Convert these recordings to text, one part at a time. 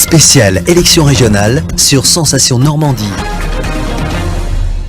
Spéciale élection régionale sur Sensation Normandie.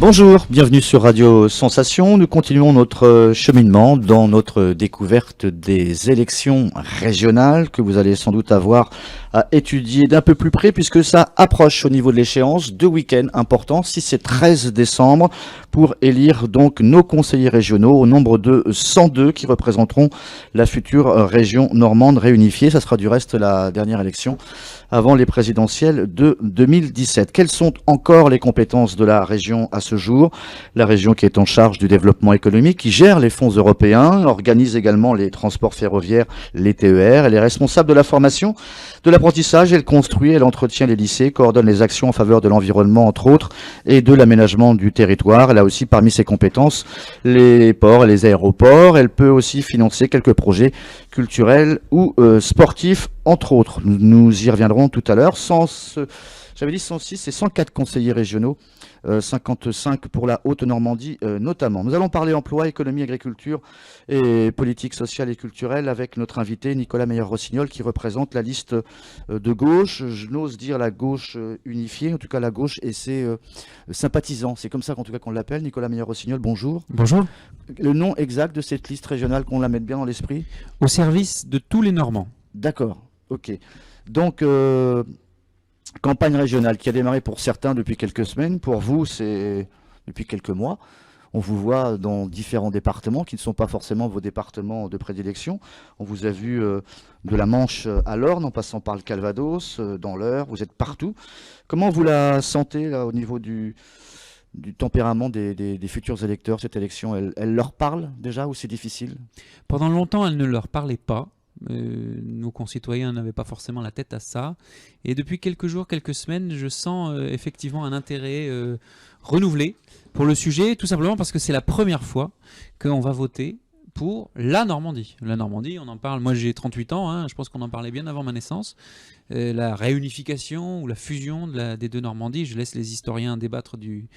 Bonjour, bienvenue sur Radio Sensation. Nous continuons notre cheminement dans notre découverte des élections régionales que vous allez sans doute avoir à étudier d'un peu plus près puisque ça approche au niveau de l'échéance. 2 week-ends importants, 6 et 13 décembre, pour élire donc nos conseillers régionaux au nombre de 102 qui représenteront la future région normande réunifiée. Ça sera du reste la dernière élection avant les présidentielles de 2017. Quelles sont encore les compétences de la région à ce jour? La région qui est en charge du développement économique, qui gère les fonds européens, organise également les transports ferroviaires, les TER. Elle est responsable de la formation, de l'apprentissage, elle construit, elle entretient les lycées, coordonne les actions en faveur de l'environnement entre autres et de l'aménagement du territoire. Elle a aussi parmi ses compétences les ports et les aéroports. Elle peut aussi financer quelques projets culturels ou sportifs entre autres. Nous y reviendrons tout à l'heure. J'avais dit 106 et 104 conseillers régionaux, 55 pour la Haute-Normandie notamment. Nous allons parler emploi, économie, agriculture et politique sociale et culturelle avec notre invité Nicolas Meyer-Rossignol qui représente la liste de gauche. Je n'ose dire la gauche unifiée, en tout cas la gauche et ses sympathisants. C'est comme ça qu'en tout cas qu'on l'appelle. Nicolas Meyer-Rossignol, bonjour. Bonjour. Le nom exact de cette liste régionale, qu'on la mette bien dans l'esprit? Au service de tous les Normands. D'accord, ok. Donc, campagne régionale qui a démarré pour certains depuis quelques semaines. Pour vous, c'est depuis quelques mois. On vous voit dans différents départements qui ne sont pas forcément vos départements de prédilection. On vous a vu de la Manche à l'Orne, en passant par le Calvados, dans l'Eure. Vous êtes partout. Comment vous la sentez là, au niveau du tempérament des futurs électeurs, cette élection? Elle leur parle déjà ou c'est difficile? Pendant longtemps, elle ne leur parlait pas. Nos concitoyens n'avaient pas forcément la tête à ça. Et depuis quelques jours, quelques semaines, je sens effectivement un intérêt renouvelé pour le sujet, tout simplement parce que c'est la première fois qu'on va voter pour la Normandie. La Normandie, on en parle, moi j'ai 38 ans, hein, je pense qu'on en parlait bien avant ma naissance. La réunification ou la fusion des deux Normandies, je laisse les historiens débattre du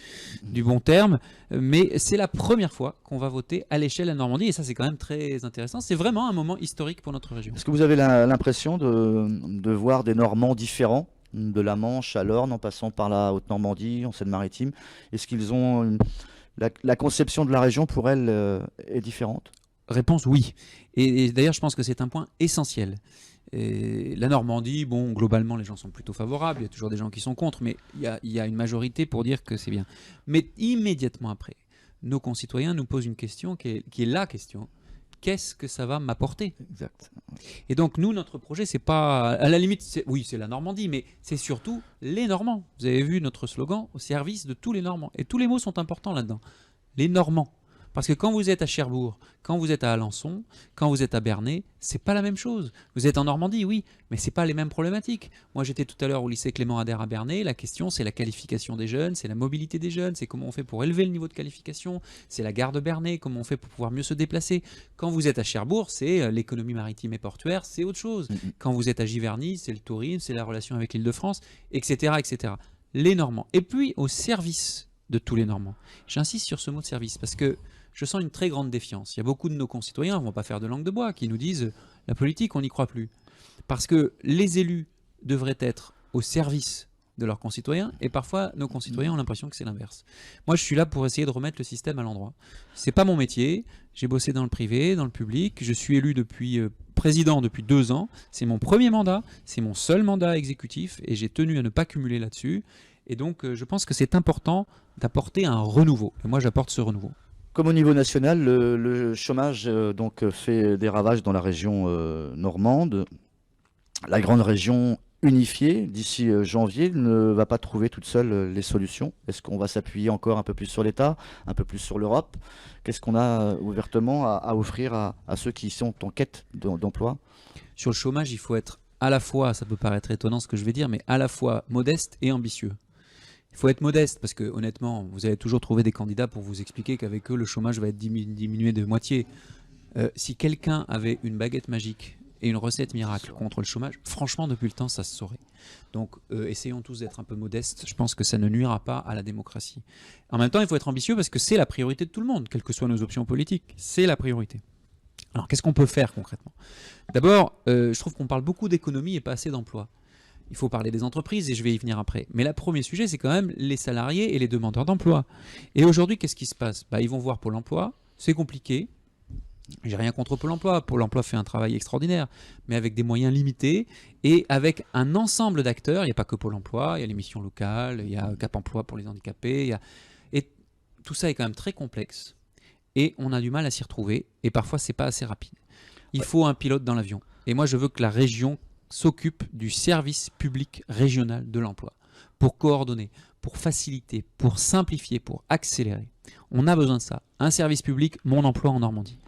bon terme, mais c'est la première fois qu'on va voter à l'échelle de la Normandie, et ça c'est quand même très intéressant. C'est vraiment un moment historique pour notre région. Est-ce que vous avez l'impression de voir des Normands différents, de la Manche à l'Orne, en passant par la Haute-Normandie, en Seine-Maritime? Est-ce qu'ils ont la conception de la région pour elles est différente? Réponse oui. Et d'ailleurs, je pense que c'est un point essentiel. Et la Normandie, bon, globalement, les gens sont plutôt favorables. Il y a toujours des gens qui sont contre, mais il y a une majorité pour dire que c'est bien. Mais immédiatement après, nos concitoyens nous posent une question qui est la question. Qu'est-ce que ça va m'apporter? Exact. Et donc, nous, notre projet, c'est pas... À la limite, oui, c'est la Normandie, mais c'est surtout les Normands. Vous avez vu notre slogan, au service de tous les Normands. Et tous les mots sont importants là-dedans. Les Normands. Parce que quand vous êtes à Cherbourg, quand vous êtes à Alençon, quand vous êtes à Bernay, c'est pas la même chose. Vous êtes en Normandie, oui, mais c'est pas les mêmes problématiques. Moi, j'étais tout à l'heure au lycée Clément Ader à Bernay. La question, c'est la qualification des jeunes, c'est la mobilité des jeunes, c'est comment on fait pour élever le niveau de qualification, c'est la gare de Bernay, comment on fait pour pouvoir mieux se déplacer. Quand vous êtes à Cherbourg, c'est l'économie maritime et portuaire, c'est autre chose. Quand vous êtes à Giverny, c'est le tourisme, c'est la relation avec l'Île-de-France, etc., etc. Les Normands. Et puis, au service de tous les Normands. J'insiste sur ce mot de service parce que je sens une très grande défiance. Il y a beaucoup de nos concitoyens, on ne va pas faire de langue de bois, qui nous disent la politique, on n'y croit plus. Parce que les élus devraient être au service de leurs concitoyens et parfois nos concitoyens ont l'impression que c'est l'inverse. Moi, je suis là pour essayer de remettre le système à l'endroit. C'est pas mon métier. J'ai bossé dans le privé, dans le public. Je suis élu depuis président depuis 2 ans. C'est mon premier mandat, c'est mon seul mandat exécutif et j'ai tenu à ne pas cumuler là-dessus. Et donc, je pense que c'est important d'apporter un renouveau. Et moi, j'apporte ce renouveau. Comme au niveau national, le chômage donc fait des ravages dans la région normande. La grande région unifiée d'ici janvier ne va pas trouver toute seule les solutions. Est-ce qu'on va s'appuyer encore un peu plus sur l'État, un peu plus sur l'Europe? Qu'est-ce qu'on a ouvertement à offrir à ceux qui sont en quête d'emploi? Sur le chômage, il faut être à la fois, ça peut paraître étonnant ce que je vais dire, mais à la fois modeste et ambitieux. Il faut être modeste parce que honnêtement, vous allez toujours trouver des candidats pour vous expliquer qu'avec eux, le chômage va être diminué de moitié. Si quelqu'un avait une baguette magique et une recette miracle contre le chômage, franchement, depuis le temps, ça se saurait. Donc, essayons tous d'être un peu modestes. Je pense que ça ne nuira pas à la démocratie. En même temps, il faut être ambitieux parce que c'est la priorité de tout le monde, quelles que soient nos options politiques. C'est la priorité. Alors, qu'est-ce qu'on peut faire concrètement? D'abord, je trouve qu'on parle beaucoup d'économie et pas assez d'emploi. il faut parler des entreprises et je vais y venir après. Mais le premier sujet, c'est quand même les salariés et les demandeurs d'emploi. Et aujourd'hui, qu'est-ce qui se passe? Ils vont voir Pôle emploi, c'est compliqué. J'ai rien contre Pôle emploi. Pôle emploi fait un travail extraordinaire, mais avec des moyens limités et avec un ensemble d'acteurs. Il n'y a pas que Pôle emploi, il y a les missions locales, il y a Cap emploi pour les handicapés. Et tout ça est quand même très complexe et on a du mal à s'y retrouver et parfois c'est pas assez rapide. Il faut un pilote dans l'avion. Et moi, je veux que la région s'occupe du service public régional de l'emploi pour coordonner, pour faciliter, pour simplifier, pour accélérer. On a besoin de ça. Un service public, mon emploi en Normandie.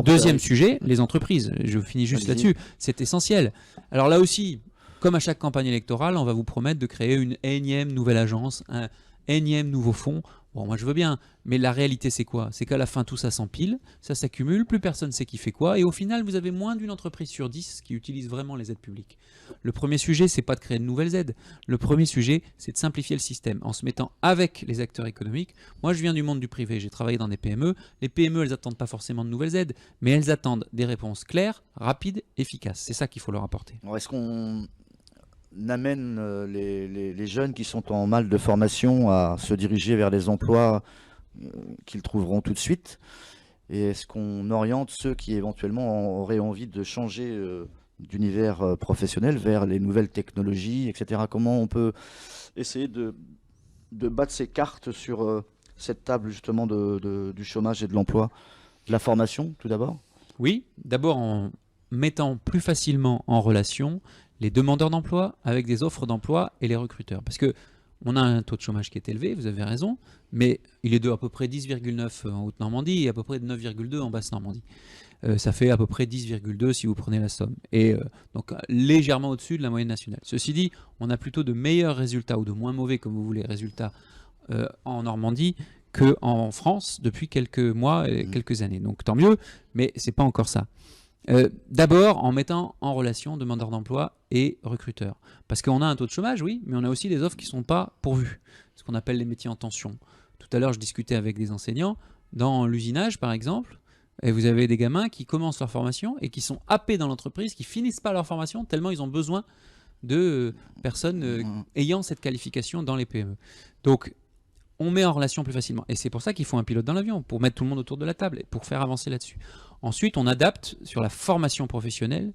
Deuxième sujet, les entreprises. Je finis juste là-dessus. C'est essentiel. Alors là aussi, comme à chaque campagne électorale, on va vous promettre de créer une énième nouvelle agence, un énième nouveau fonds. Bon, moi je veux bien, mais la réalité c'est quoi? C'est qu'à la fin tout ça s'empile, ça s'accumule, plus personne sait qui fait quoi, et au final vous avez moins d'une entreprise sur 10 qui utilise vraiment les aides publiques. Le premier sujet, c'est pas de créer de nouvelles aides. Le premier sujet, c'est de simplifier le système en se mettant avec les acteurs économiques. Moi je viens du monde du privé, j'ai travaillé dans des PME. Les PME, elles attendent pas forcément de nouvelles aides, mais elles attendent des réponses claires, rapides, efficaces. C'est ça qu'il faut leur apporter. Alors, est-ce qu'on amène les jeunes qui sont en mal de formation à se diriger vers les emplois qu'ils trouveront tout de suite? Et est-ce qu'on oriente ceux qui éventuellement auraient envie de changer d'univers professionnel vers les nouvelles technologies, etc.? Comment on peut essayer de battre ces cartes sur cette table justement du chômage et de l'emploi? De la formation tout d'abord? Oui, d'abord en mettant plus facilement en relation les demandeurs d'emploi avec des offres d'emploi et les recruteurs. Parce que on a un taux de chômage qui est élevé, vous avez raison, mais il est de à peu près 10,9 en Haute-Normandie et à peu près de 9,2 en Basse-Normandie. Ça fait à peu près 10,2 si vous prenez la somme. Et donc légèrement au-dessus de la moyenne nationale. Ceci dit, on a plutôt de meilleurs résultats ou de moins mauvais, comme vous voulez, résultats en Normandie qu'en France depuis quelques mois et quelques années. Donc tant mieux, mais c'est pas encore ça. D'abord en mettant en relation demandeurs d'emploi et recruteurs. Parce qu'on a un taux de chômage, oui, mais on a aussi des offres qui ne sont pas pourvues, ce qu'on appelle les métiers en tension. Tout à l'heure, je discutais avec des enseignants, dans l'usinage par exemple, et vous avez des gamins qui commencent leur formation et qui sont happés dans l'entreprise, qui finissent pas leur formation tellement ils ont besoin de personnes ayant cette qualification dans les PME. Donc, on met en relation plus facilement. Et c'est pour ça qu'il faut un pilote dans l'avion, pour mettre tout le monde autour de la table et pour faire avancer là-dessus. Ensuite, on adapte sur la formation professionnelle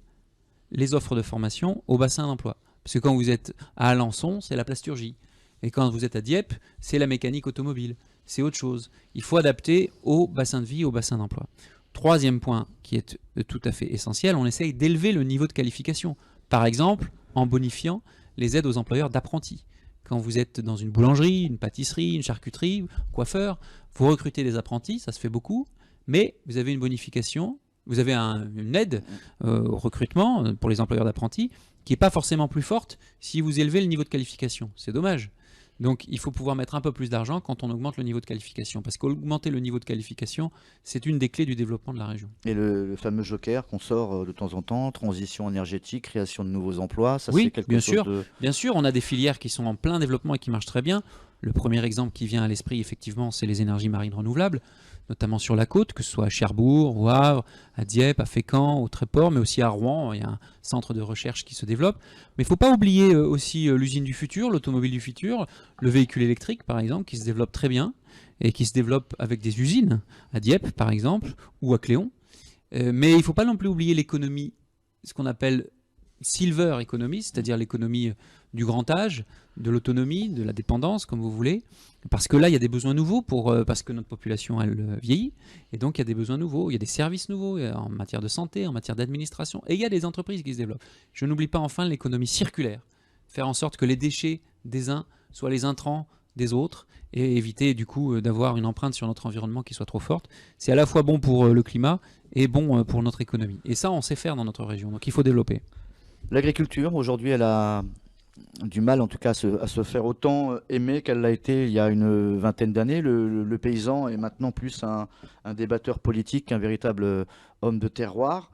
les offres de formation au bassin d'emploi. Parce que quand vous êtes à Alençon, c'est la plasturgie. Et quand vous êtes à Dieppe, c'est la mécanique automobile. C'est autre chose. Il faut adapter au bassin de vie, au bassin d'emploi. Troisième point qui est tout à fait essentiel, on essaye d'élever le niveau de qualification. Par exemple, en bonifiant les aides aux employeurs d'apprentis. Quand vous êtes dans une boulangerie, une pâtisserie, une charcuterie, coiffeur, vous recrutez des apprentis, ça se fait beaucoup, mais vous avez une bonification, vous avez une aide au recrutement pour les employeurs d'apprentis qui n'est pas forcément plus forte si vous élevez le niveau de qualification. C'est dommage. Donc il faut pouvoir mettre un peu plus d'argent quand on augmente le niveau de qualification. Parce qu'augmenter le niveau de qualification, c'est une des clés du développement de la région. Et le fameux joker qu'on sort de temps en temps, transition énergétique, création de nouveaux emplois, ça oui, c'est quelque bien chose sûr. de... Bien sûr, on a des filières qui sont en plein développement et qui marchent très bien. Le premier exemple qui vient à l'esprit, effectivement, c'est les énergies marines renouvelables, notamment sur la côte, que ce soit à Cherbourg, au Havre, à Dieppe, à Fécamp, au Tréport, mais aussi à Rouen. Il y a un centre de recherche qui se développe. Mais il ne faut pas oublier aussi l'usine du futur, l'automobile du futur, le véhicule électrique, par exemple, qui se développe très bien et qui se développe avec des usines, à Dieppe, par exemple, ou à Cléon. Mais il ne faut pas non plus oublier l'économie, ce qu'on appelle silver economy, c'est-à-dire l'économie du grand âge, de l'autonomie, de la dépendance, comme vous voulez, parce que là, il y a des besoins nouveaux, parce que notre population, elle vieillit, et donc il y a des besoins nouveaux, il y a des services nouveaux en matière de santé, en matière d'administration, et il y a des entreprises qui se développent. Je n'oublie pas enfin l'économie circulaire, faire en sorte que les déchets des uns soient les intrants des autres, et éviter du coup d'avoir une empreinte sur notre environnement qui soit trop forte. C'est à la fois bon pour le climat et bon pour notre économie. Et ça, on sait faire dans notre région, donc il faut développer. L'agriculture, aujourd'hui, elle a du mal en tout cas à se faire autant aimer qu'elle l'a été il y a une vingtaine d'années. Le paysan est maintenant plus un débatteur politique qu'un véritable homme de terroir.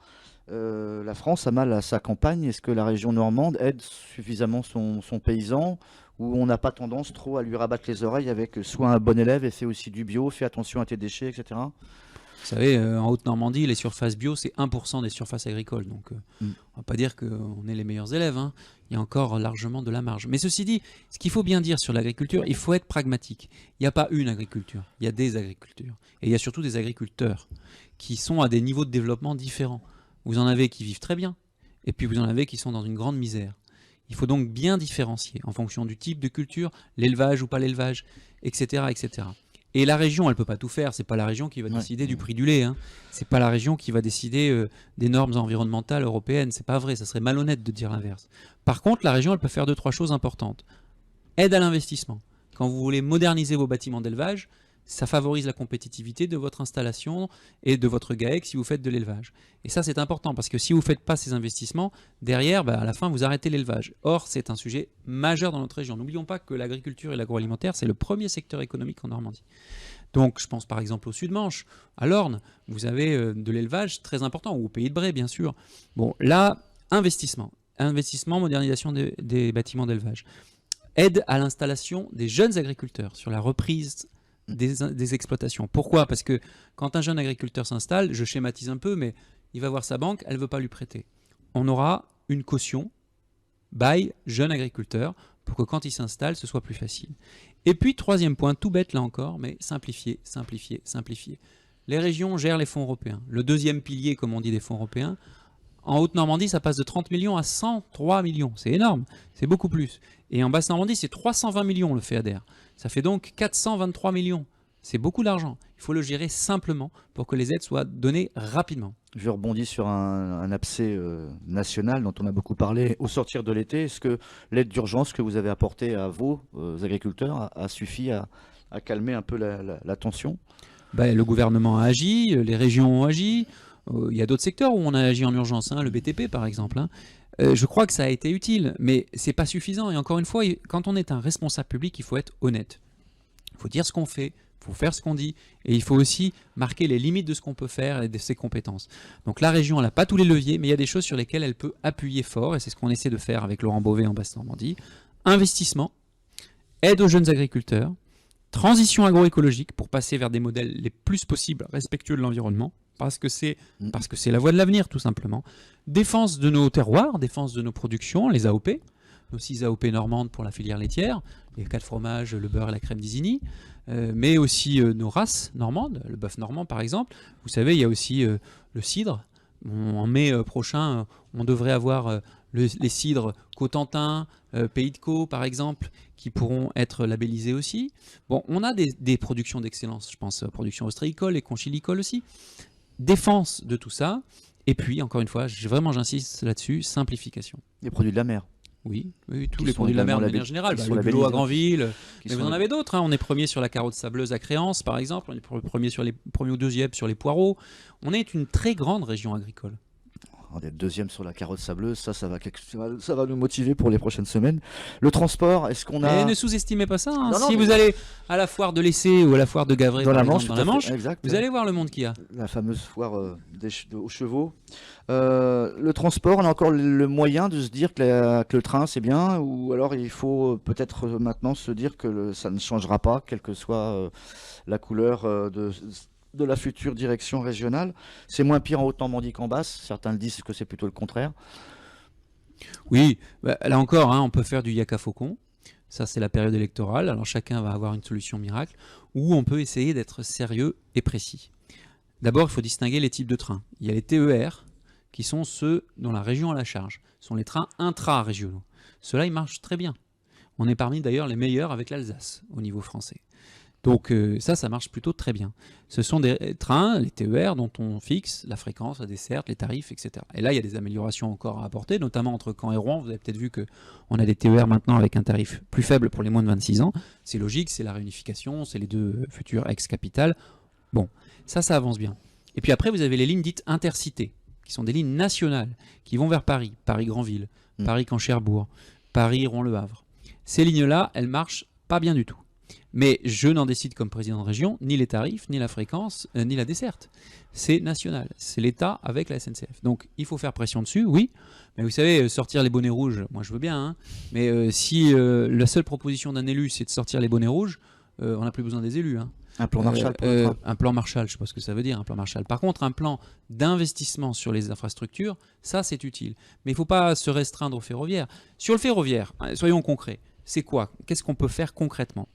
La France a mal à sa campagne. Est-ce que la région normande aide suffisamment son paysan, ou on n'a pas tendance trop à lui rabattre les oreilles avec sois un bon élève et fais aussi du bio, fais attention à tes déchets, etc. Vous savez, en Haute-Normandie, les surfaces bio, c'est 1% des surfaces agricoles. Donc, on ne va pas dire qu'on est les meilleurs élèves, hein. Il y a encore largement de la marge. Mais ceci dit, ce qu'il faut bien dire sur l'agriculture, il faut être pragmatique. Il n'y a pas une agriculture, il y a des agricultures. Et il y a surtout des agriculteurs qui sont à des niveaux de développement différents. Vous en avez qui vivent très bien, et puis vous en avez qui sont dans une grande misère. Il faut donc bien différencier en fonction du type de culture, l'élevage ou pas l'élevage, etc., etc. Et la région, elle ne peut pas tout faire. C'est pas la région qui va décider du prix du lait, hein. C'est pas la région qui va décider des normes environnementales européennes. C'est pas vrai. Ça serait malhonnête de dire l'inverse. Par contre, la région, elle peut faire 2-3 choses importantes. Aide à l'investissement. Quand vous voulez moderniser vos bâtiments d'élevage, ça favorise la compétitivité de votre installation et de votre GAEC si vous faites de l'élevage. Et ça, c'est important parce que si vous ne faites pas ces investissements, derrière, à la fin, vous arrêtez l'élevage. Or, c'est un sujet majeur dans notre région. N'oublions pas que l'agriculture et l'agroalimentaire, c'est le premier secteur économique en Normandie. Donc, je pense par exemple au Sud-Manche, à l'Orne, vous avez de l'élevage très important, ou au Pays de Bray, bien sûr. Bon, là, investissement. Investissement, modernisation des bâtiments d'élevage. Aide à l'installation des jeunes agriculteurs sur la reprise des exploitations. Pourquoi? Parce que quand un jeune agriculteur s'installe, je schématise un peu, mais il va voir sa banque, elle ne veut pas lui prêter. On aura une caution by jeune agriculteur pour que quand il s'installe, ce soit plus facile. Et puis, troisième point, tout bête là encore, mais simplifier, simplifier, simplifier. Les régions gèrent les fonds européens. Le deuxième pilier, comme on dit, des fonds européens, en Haute-Normandie, ça passe de 30 millions à 103 millions. C'est énorme, c'est beaucoup plus. Et en Basse-Normandie, c'est 320 millions le FEADER. Ça fait donc 423 millions. C'est beaucoup d'argent. Il faut le gérer simplement pour que les aides soient données rapidement. Je rebondis sur un abcès national dont on a beaucoup parlé au sortir de l'été. Est-ce que l'aide d'urgence que vous avez apportée à vos agriculteurs a suffi à calmer un peu la tension? Le gouvernement a agi, les régions ont agi. Il y a d'autres secteurs où on a agi en urgence, hein, le BTP par exemple. Hein. Je crois que ça a été utile, mais c'est pas suffisant. Et encore une fois, quand on est un responsable public, il faut être honnête. Il faut dire ce qu'on fait, il faut faire ce qu'on dit, et il faut aussi marquer les limites de ce qu'on peut faire et de ses compétences. Donc la région, elle n'a pas tous les leviers, mais il y a des choses sur lesquelles elle peut appuyer fort, et c'est ce qu'on essaie de faire avec Laurent Beauvais en Basse-Normandie. Investissement, aide aux jeunes agriculteurs, transition agroécologique pour passer vers des modèles les plus possibles respectueux de l'environnement, parce que c'est la voie de l'avenir tout simplement. Défense de nos terroirs, défense de nos productions, les AOP, nos 6 AOP normandes pour la filière laitière, les 4 fromages, le beurre et la crème d'Isigny, mais aussi nos races normandes, le bœuf normand par exemple. Vous savez, il y a aussi le cidre. En mai prochain, on devrait avoir les cidres Cotentin, Pays de Caux par exemple, qui pourront être labellisés aussi. Bon, on a des productions d'excellence, je pense, production ostréicole et conchilicole aussi. Défense de tout ça, et puis, encore une fois, j'insiste là-dessus, simplification. Les produits de la mer. Oui, tous les produits de la mer de manière générale. Le bulot à Granville, mais vous en avez d'autres. Hein. On est premier sur la carotte sableuse à Créance, par exemple. On est premier ou deuxième sur les poireaux. On est une très grande région agricole. On est deuxième sur la carotte sableuse, ça va nous motiver pour les prochaines semaines. Le transport, est-ce qu'on a... Et ne sous-estimez pas ça. Hein. Non, si vous allez à la foire de l'Essai ou à la foire de Gavray dans la Manche, exact, vous allez voir le monde qu'il y a. La fameuse foire aux chevaux. Le transport, on a encore le moyen de se dire que le train c'est bien, ou alors il faut peut-être maintenant se dire que ça ne changera pas, quelle que soit la couleur de la future direction régionale. C'est moins pire en Haute-Normandie qu'en Basse. Certains le disent que c'est plutôt le contraire. Oui, là encore, hein, on peut faire du yaka faucon. Ça, c'est la période électorale. Alors chacun va avoir une solution miracle. Ou on peut essayer d'être sérieux et précis. D'abord, il faut distinguer les types de trains. Il y a les TER, qui sont ceux dont la région a la charge. Ce sont les trains intra-régionaux. Ceux-là, ils marchent très bien. On est parmi d'ailleurs les meilleurs avec l'Alsace au niveau français. Donc ça marche plutôt très bien. Ce sont des trains, les TER, dont on fixe la fréquence, la desserte, les tarifs, etc. Et là, il y a des améliorations encore à apporter, notamment entre Caen et Rouen. Vous avez peut-être vu qu'on a des TER maintenant avec un tarif plus faible pour les moins de 26 ans. C'est logique, c'est la réunification, c'est les deux futures ex-capitales. Bon, ça avance bien. Et puis après, vous avez les lignes dites intercités, qui sont des lignes nationales, qui vont vers Paris, Paris-Granville, Paris-Camp-Cherbourg, Paris-Rouen-le-Havre. Ces lignes-là, elles marchent pas bien du tout. Mais je n'en décide comme président de région ni les tarifs, ni la fréquence, ni la desserte. C'est national, c'est l'État avec la SNCF. Donc il faut faire pression dessus, oui. Mais vous savez, sortir les bonnets rouges, moi je veux bien. Hein. Mais si la seule proposition d'un élu, c'est de sortir les bonnets rouges, on n'a plus besoin des élus. Hein. Un plan Marshall pour le train. Un plan Marshall, je ne sais pas ce que ça veut dire, un plan Marshall. Par contre, un plan d'investissement sur les infrastructures, ça c'est utile. Mais il ne faut pas se restreindre au ferroviaire. Sur le ferroviaire, soyons concrets, c'est quoi? Qu'est-ce qu'on peut faire concrètement?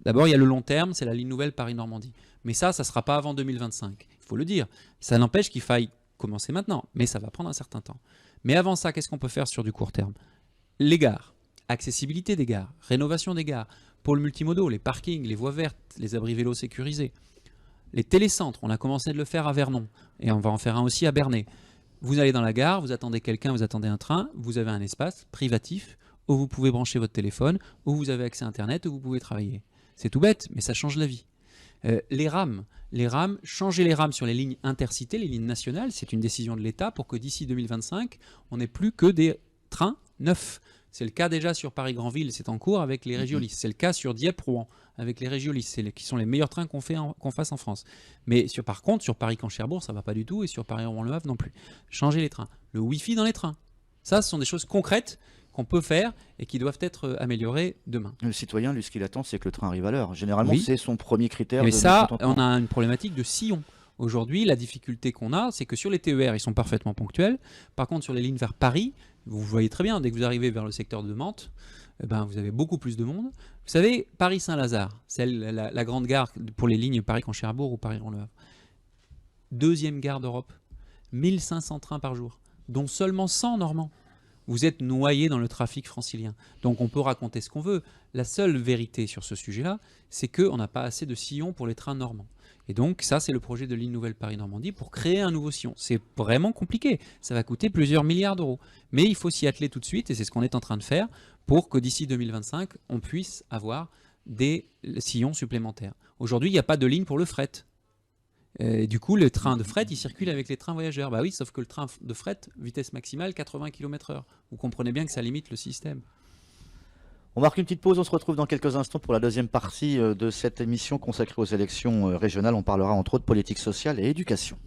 D'abord, il y a le long terme, c'est la ligne nouvelle Paris-Normandie. Mais ça ne sera pas avant 2025, il faut le dire. Ça n'empêche qu'il faille commencer maintenant, mais ça va prendre un certain temps. Mais avant ça, qu'est-ce qu'on peut faire sur du court terme? Les gares, accessibilité des gares, rénovation des gares, pôles multimodaux, les parkings, les voies vertes, les abris vélos sécurisés. Les télécentres, on a commencé de le faire à Vernon, et on va en faire un aussi à Bernay. Vous allez dans la gare, vous attendez quelqu'un, vous attendez un train, vous avez un espace privatif où vous pouvez brancher votre téléphone, où vous avez accès à Internet, où vous pouvez travailler. C'est tout bête, mais ça change la vie. Les rames, changer les rames sur les lignes intercités, les lignes nationales, c'est une décision de l'État pour que d'ici 2025, on n'ait plus que des trains neufs. C'est le cas déjà sur Paris-Granville, c'est en cours avec les Régiolis. C'est le cas sur Dieppe-Rouen avec les Régiolis, qui sont les meilleurs trains qu'on fasse en France. Mais par contre, sur Paris-Caen-Cherbourg, ça ne va pas du tout, et sur Paris-Rouen-Le Havre non plus. Changer les trains. Le Wi-Fi dans les trains. Ça, ce sont des choses concrètes qu'on peut faire et qui doivent être améliorées demain. Le citoyen, lui, ce qu'il attend, c'est que le train arrive à l'heure. Généralement, Oui. c'est son premier critère. Mais de ça, mécontentement. on a une problématique de sillon. Aujourd'hui, la difficulté qu'on a, c'est que sur les TER, ils sont parfaitement ponctuels. Par contre, sur les lignes vers Paris, vous voyez très bien, dès que vous arrivez vers le secteur de Mantes, vous avez beaucoup plus de monde. Vous savez, Paris-Saint-Lazare, c'est la grande gare pour les lignes Paris-Caen-Cherbourg ou Paris-Le Havre. Deuxième gare d'Europe, 1500 trains par jour, dont seulement 100 normands. Vous êtes noyé dans le trafic francilien. Donc on peut raconter ce qu'on veut. La seule vérité sur ce sujet-là, c'est qu'on n'a pas assez de sillons pour les trains normands. Et donc ça, c'est le projet de ligne nouvelle Paris-Normandie pour créer un nouveau sillon. C'est vraiment compliqué. Ça va coûter plusieurs milliards d'euros. Mais il faut s'y atteler tout de suite, et c'est ce qu'on est en train de faire, pour que d'ici 2025, on puisse avoir des sillons supplémentaires. Aujourd'hui, il n'y a pas de ligne pour le fret. Du coup, le train de fret, il circule avec les trains voyageurs. Bah oui, sauf que le train de fret, vitesse maximale, 80 km/h. Vous comprenez bien que ça limite le système. On marque une petite pause, on se retrouve dans quelques instants pour la deuxième partie de cette émission consacrée aux élections régionales. On parlera entre autres politique sociale et éducation.